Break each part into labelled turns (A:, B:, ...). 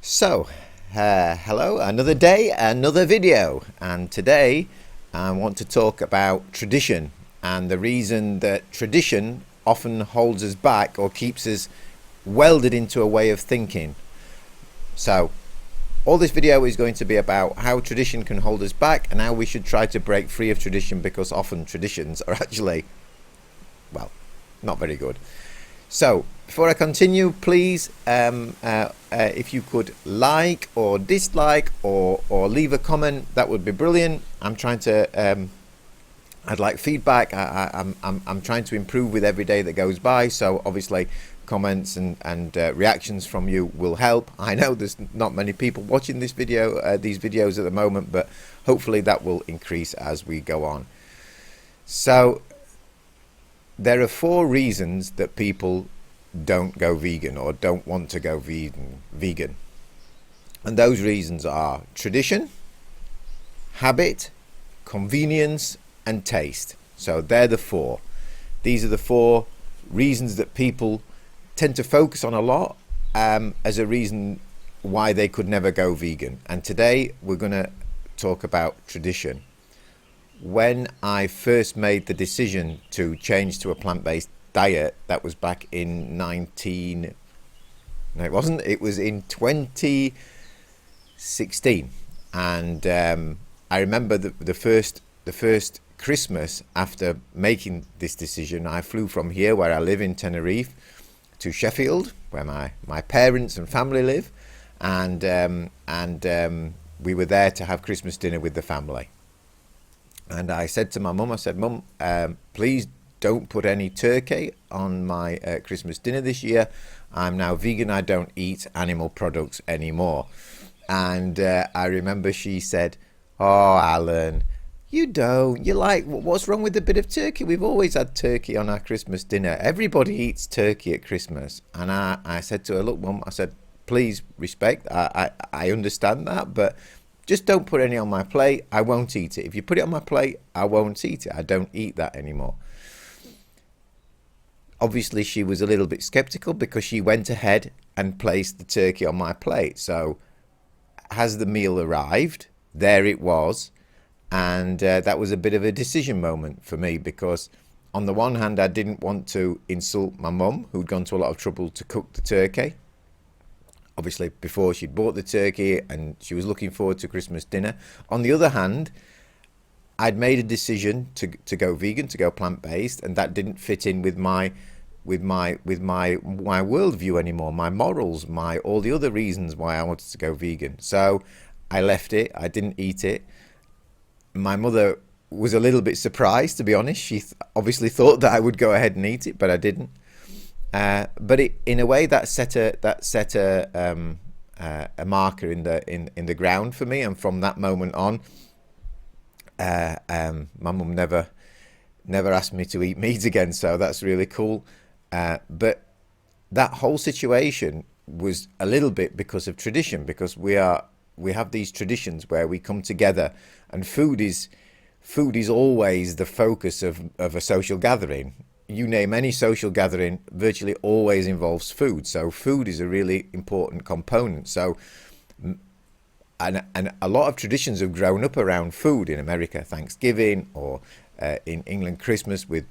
A: So, hello, another day, another video, and today I want to talk about tradition and the reason that tradition often holds us back or keeps us welded into a way of thinking. So, all this video is going to be about how tradition can hold us back and how we should try to break free of tradition, because often traditions are actually, well, not very good. So, before I continue, please, if you could like or dislike or leave a comment, that would be brilliant. I'm trying to, I'd like feedback. I'm trying to improve with every day that goes by. So obviously, comments and reactions from you will help. I know there's not many people watching this video, these videos at the moment, but hopefully that will increase as we go on. So, there are 4 reasons that people don't go vegan or don't want to go vegan. And those reasons are tradition, habit, convenience, and taste. So they're the 4. These are the 4 reasons that people tend to focus on a lot as a reason why they could never go vegan. And today we're going to talk about tradition. When I first made the decision to change to a plant-based diet, that was back in it was in 2016, and I remember the first Christmas after making this decision, I flew from here, where I live in Tenerife, to Sheffield, where my parents and family live, and we were there to have Christmas dinner with the family. And I said to my mum, I said, Mum, please don't put any turkey on my Christmas dinner this year. I'm now vegan. I don't eat animal products anymore. And I remember she said, oh, Alan, you don't. You like, what's wrong with a bit of turkey? We've always had turkey on our Christmas dinner. Everybody eats turkey at Christmas. And I said to her, look, Mum, I said, please respect. I understand that, but just don't put any on my plate. I won't eat it. If you put it on my plate, I won't eat it. I don't eat that anymore. Obviously, she was a little bit skeptical because she went ahead and placed the turkey on my plate. So, has the meal arrived? There it was. And that was a bit of a decision moment for me, because on the one hand, I didn't want to insult my mum, who'd gone to a lot of trouble to cook the turkey. Obviously, before she'd bought the turkey and she was looking forward to Christmas dinner. On the other hand, I'd made a decision to go vegan, to go plant-based, and that didn't fit in with my worldview anymore, my morals, all the other reasons why I wanted to go vegan. So I left it. I didn't eat it. My mother was a little bit surprised, to be honest. She obviously thought that I would go ahead and eat it, but I didn't. But in a way, that set a marker in the ground for me, and from that moment on, my mum never asked me to eat meat again. So that's really cool. But that whole situation was a little bit because of tradition, because we have these traditions where we come together, and food is always the focus of a social gathering. You name any social gathering, virtually always involves food. So food is a really important component. So, and a lot of traditions have grown up around food. In America, Thanksgiving, or in England, Christmas with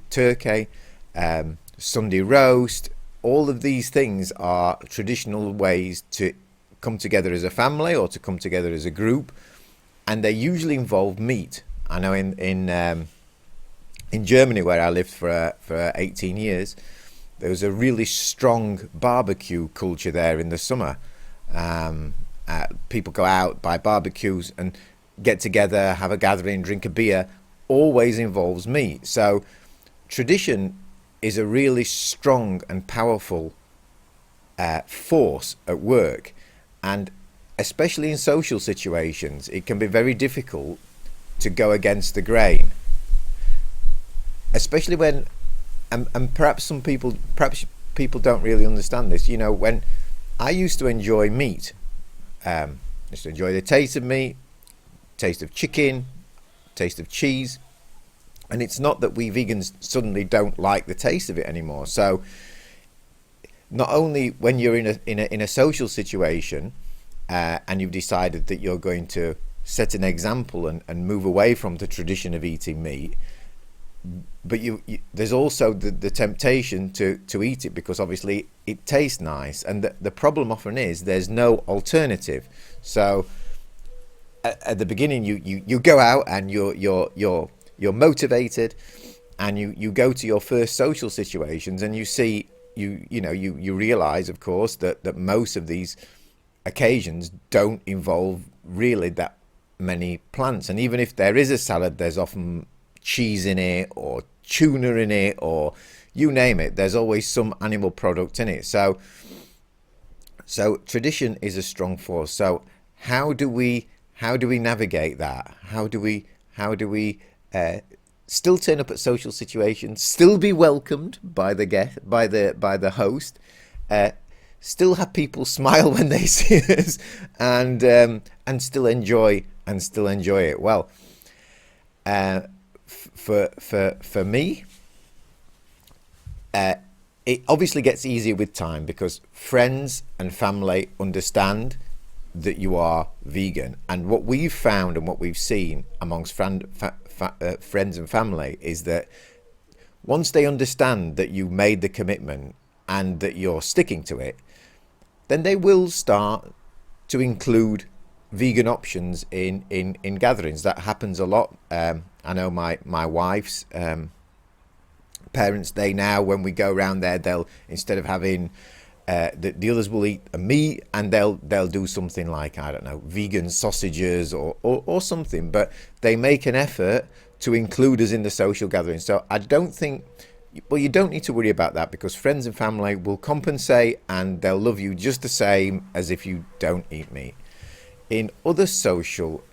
A: turkey, Sunday roast. All of these things are traditional ways to come together as a family or to come together as a group, and they usually involve meat. I know in Germany, where I lived for 18 years, there was a really strong barbecue culture there in the summer. People go out, buy barbecues and get together, have a gathering, drink a beer. Always involves meat. So tradition is a really strong and powerful force at work. And especially in social situations, it can be very difficult to go against the grain. Especially when, and perhaps people don't really understand this. You know, when I used to enjoy meat, used to enjoy the taste of meat, taste of chicken, taste of cheese, and it's not that we vegans suddenly don't like the taste of it anymore. So not only when you're in a social situation, and you've decided that you're going to set an example and move away from the tradition of eating meat, but there's also the temptation to eat it because obviously it tastes nice, and the problem often is there's no alternative. So at the beginning you go out and you're motivated, and you go to your first social situations, and you see you realize, of course, that most of these occasions don't involve really that many plants, and even if there is a salad, there's often cheese in it or tuna in it, or you name it, there's always some animal product in it. So tradition is a strong force. So how do we navigate that? How do we still turn up at social situations, still be welcomed by the guest, by the host, still have people smile when they see us, and still enjoy it? Well, for me, it obviously gets easier with time because friends and family understand that you are vegan, and what we've found and what we've seen amongst friends and family is that once they understand that you made the commitment and that you're sticking to it, then they will start to include vegan options in gatherings. That happens a lot. I know my wife's parents, they now, when we go around there, they'll, instead of having the others will eat a meat, and they'll do something like, I don't know, vegan sausages or something, but they make an effort to include us in the social gathering. So I don't think, well, you don't need to worry about that because friends and family will compensate, and they'll love you just the same as if you don't eat meat. In other social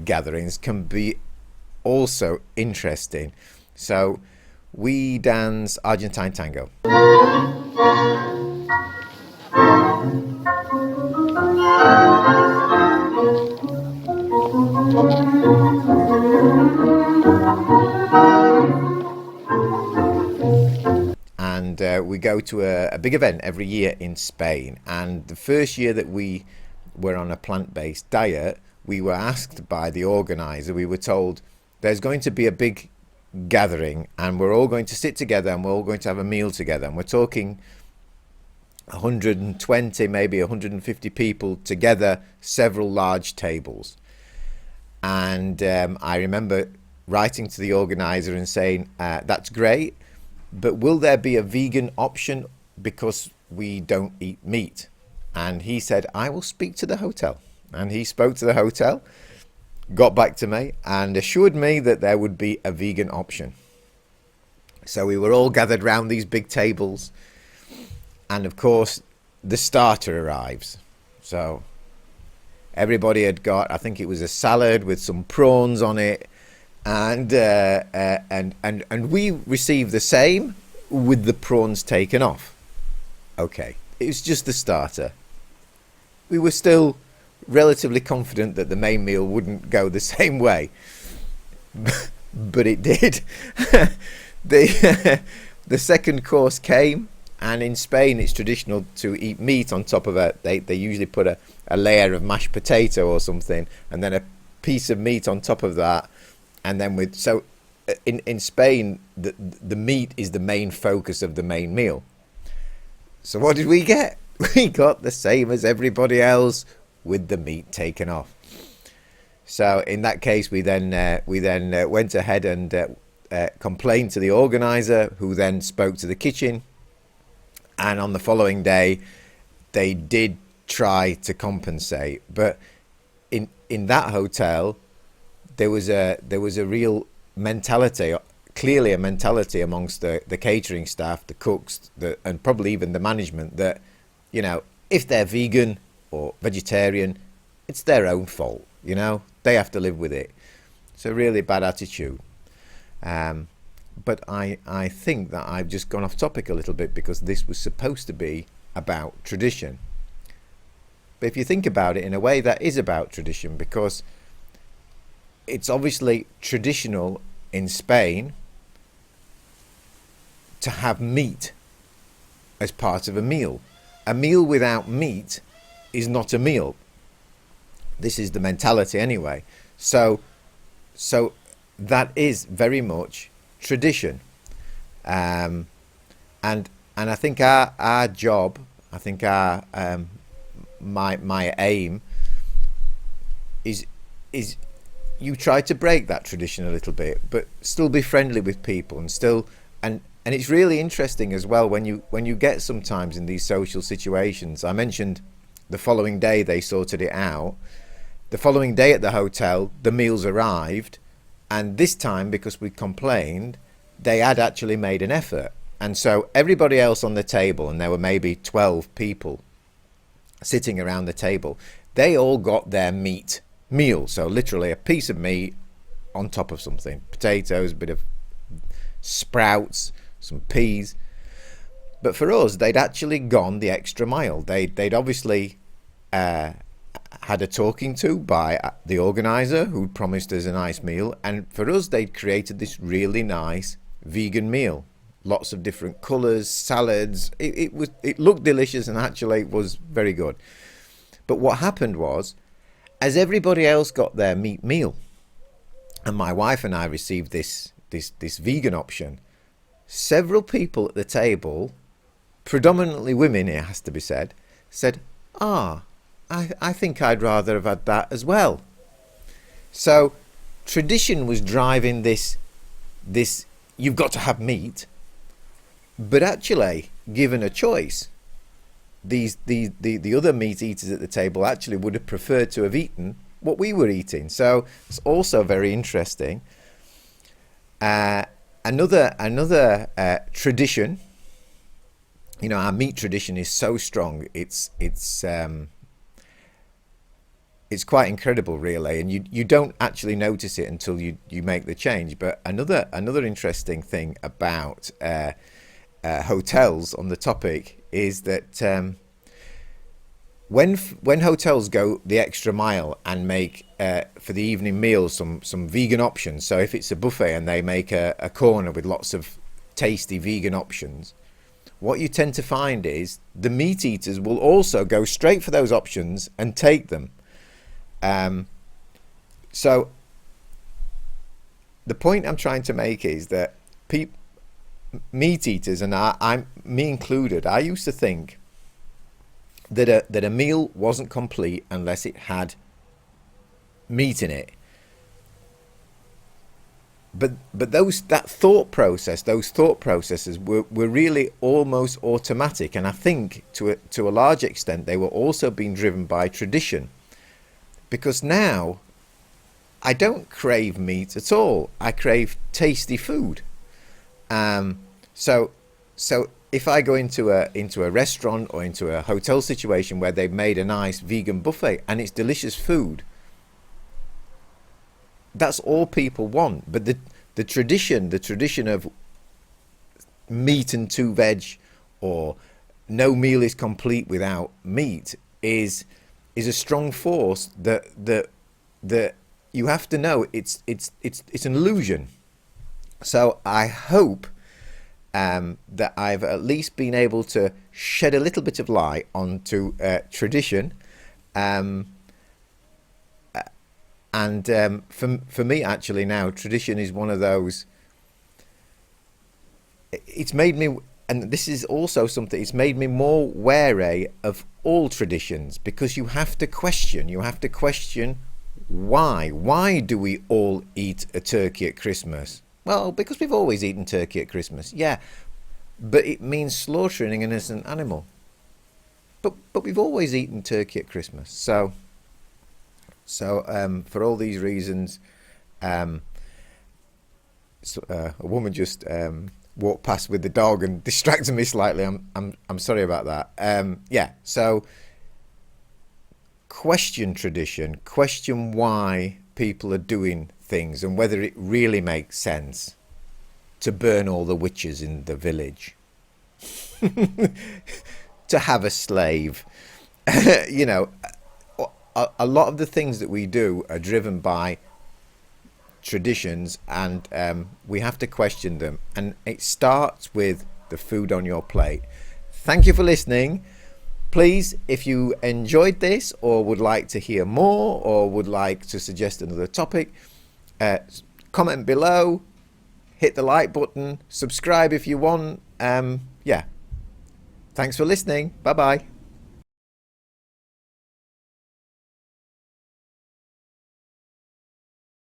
A: gatherings can be also interesting. So we dance Argentine tango. And we go to a big event every year in Spain. And the first year that we were on a plant-based diet, we were asked by the organizer, we were told there's going to be a big gathering and we're all going to sit together and we're all going to have a meal together. And we're talking 120, maybe 150 people together, several large tables. And I remember writing to the organizer and saying, that's great, but will there be a vegan option because we don't eat meat? And he said, I will speak to the hotel. And he spoke to the hotel, got back to me and assured me that there would be a vegan option. So we were all gathered round these big tables, and of course the starter arrives. So everybody had got, I think it was a salad with some prawns on it, and we received the same with the prawns taken off. Okay, it was just the starter. We were still relatively confident that the main meal wouldn't go the same way, but it did. The second course came, and in Spain it's traditional to eat meat on top of they usually put a layer of mashed potato or something, and then a piece of meat on top of that, and then in Spain the meat is the main focus of the main meal. So what did we get? We got the same as everybody else, with the meat taken off. So in that case, we then went ahead and complained to the organizer, who then spoke to the kitchen. And on the following day, they did try to compensate. But in that hotel, there was a real mentality, clearly a mentality amongst the catering staff, the cooks, and probably even the management, that, you know, if they're vegan or vegetarian, it's their own fault, you know, they have to live with it. It's a really bad attitude. But I think that I've just gone off topic a little bit, because this was supposed to be about tradition. But if you think about it, in a way, that is about tradition, because it's obviously traditional in Spain to have meat as part of a meal. A meal without meat is not a meal. This is the mentality anyway. So that is very much tradition. And I think our job, I think our my aim is you try to break that tradition a little bit, but still be friendly with people, and it's really interesting as well when you get sometimes in these social situations. I mentioned the following day they sorted it out. The following day at the hotel, the meals arrived, and this time, because we complained, they had actually made an effort. And so everybody else on the table, and there were maybe 12 people sitting around the table, they all got their meat meal. So literally a piece of meat on top of something, potatoes, a bit of sprouts, some peas. But for us, they'd actually gone the extra mile. They'd obviously had a talking to by the organizer, who promised us a nice meal, and for us they'd created this really nice vegan meal, lots of different colors, salads. It looked delicious, and actually it was very good. But what happened was, as everybody else got their meat meal and my wife and I received this vegan option, several people at the table, predominantly women, it has to be said, I think I'd rather have had that as well. So tradition was driving this you've got to have meat, but actually, given a choice, the other meat eaters at the table actually would have preferred to have eaten what we were eating. So it's also very interesting. Another tradition, our meat tradition is so strong. It's quite incredible, really, and you don't actually notice it until you make the change. But another interesting thing about hotels on the topic is that when hotels go the extra mile and make for the evening meals some vegan options. So if it's a buffet and they make a corner with lots of tasty vegan options, what you tend to find is the meat eaters will also go straight for those options and take them. So the point I'm trying to make is that meat eaters, and me included, I used to think that a meal wasn't complete unless it had meat in it. But those thought processes were really almost automatic, and I think to a large extent they were also being driven by tradition. Because now I don't crave meat at all. I crave tasty food. So if I go into a restaurant or into a hotel situation where they've made a nice vegan buffet and it's delicious food, that's all people want. But the tradition of meat and 2 veg, or no meal is complete without meat, is a strong force that you have to know it's an illusion. So I hope that I've at least been able to shed a little bit of light onto tradition, and for me actually now tradition is one of those. It's made me, and this is also something, it's made me more wary of all traditions, because you have to question why do we all eat a turkey at Christmas? Well, because we've always eaten turkey at Christmas, yeah, but it means slaughtering an innocent animal. But we've always eaten turkey at Christmas. So for all these reasons, a woman just walked past with the dog and distracted me slightly. I'm sorry about that. So question tradition, question why people are doing things, and whether it really makes sense to burn all the witches in the village, to have a slave. A lot of the things that we do are driven by traditions, and we have to question them. And it starts with the food on your plate. thank you for listening. Please, if you enjoyed this or would like to hear more or would like to suggest another topic, comment below, hit the like button, subscribe if you want. Yeah. Thanks for listening. Bye-bye.